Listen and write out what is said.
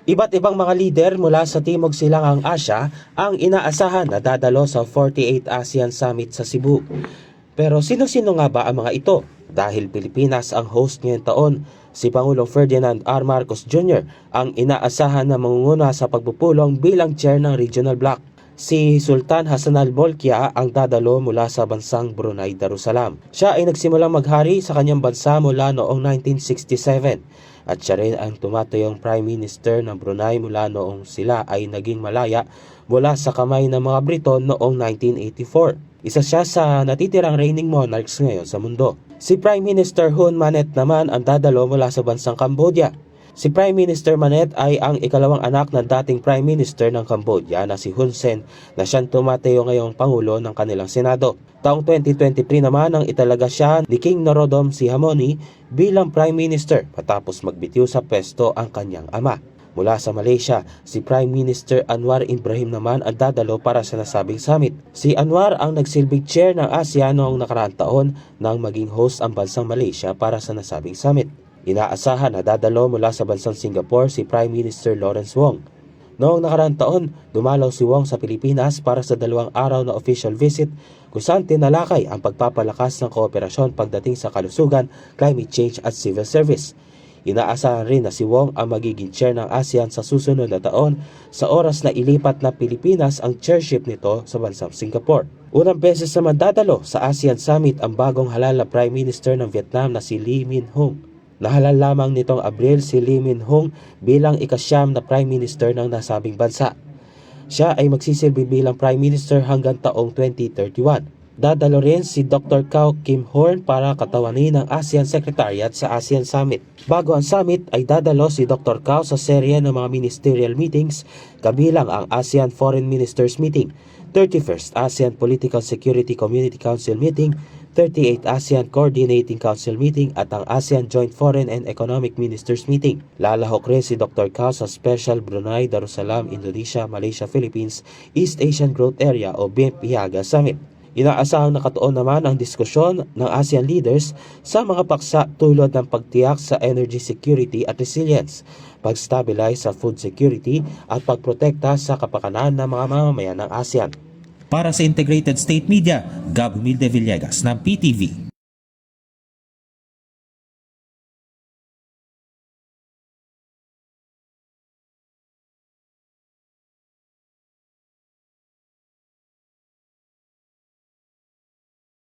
Iba't ibang mga lider mula sa Timog Silangang Asya ang inaasahan na dadalo sa 48th ASEAN Summit sa Cebu. Pero sino-sino nga ba ang mga ito? Dahil Pilipinas ang host ngayong taon, si Pangulong Ferdinand R. Marcos Jr. ang inaasahan na mangunguna sa pagpupulong bilang chair ng Regional Bloc. Si Sultan Hassanal Bolkiah ang dadalo mula sa bansang Brunei Darussalam. Siya ay nagsimulang maghari sa kanyang bansa mula noong 1967 at siya rin ang tumatayong Prime Minister ng Brunei mula noong sila ay naging malaya mula sa kamay ng mga Briton noong 1984. Isa siya sa natitirang reigning monarchs ngayon sa mundo. Si Prime Minister Hun Manet naman ang dadalo mula sa bansang Cambodia. Si Prime Minister Manet ay ang ikalawang anak ng dating Prime Minister ng Cambodia na si Hun Sen na siyang tumatayo ngayong Pangulo ng kanilang Senado. Taong 2023 naman ang italaga siya ni King Norodom Sihamoni bilang Prime Minister matapos magbitiw sa pwesto ang kanyang ama. Mula sa Malaysia, si Prime Minister Anwar Ibrahim naman ang dadalo para sa nasabing summit. Si Anwar ang nagsilbing chair ng ASEAN noong nakaraang taon nang maging host ang bansang Malaysia para sa nasabing summit. Inaasahan na dadalo mula sa bansang Singapore si Prime Minister Lawrence Wong. Noong nakaraang taon, dumalaw si Wong sa Pilipinas para sa 2 araw na official visit kung saan tinalakay ang pagpapalakas ng kooperasyon pagdating sa kalusugan, climate change at civil service. Inaasahan rin na si Wong ang magiging chair ng ASEAN sa susunod na taon sa oras na ilipat na Pilipinas ang chairship nito sa bansang Singapore. Unang beses naman dadalo sa ASEAN Summit ang bagong halal na Prime Minister ng Vietnam na si Lee Min-hung. Nahalal lamang nitong Abril si Lee Min-hung bilang ika-9 na Prime Minister ng nasabing bansa. Siya ay magsisilbi bilang Prime Minister hanggang taong 2031. Dadalo rin si Dr. Kau Kim Horn para katawanin ng ASEAN Secretariat sa ASEAN Summit. Bago ang summit ay dadalo si Dr. Kau sa serye ng mga ministerial meetings kabilang ang ASEAN Foreign Ministers Meeting, 31st ASEAN Political Security Community Council Meeting, 38th ASEAN Coordinating Council Meeting at ang ASEAN Joint Foreign and Economic Ministers Meeting. Lalahok rin si Dr. Kau sa Special Brunei Darussalam Indonesia Malaysia Philippines East Asian Growth Area o BIMP-IAGA Summit. Inaasahang nakatuon naman ang diskusyon ng ASEAN leaders sa mga paksa tulad ng pagtiyak sa energy security at resilience, pag-stabilize sa food security at pagprotekta sa kapakanan ng mga mamamayan ng ASEAN. Para sa Integrated State Media, Gab Humilde Villegas ng PTV.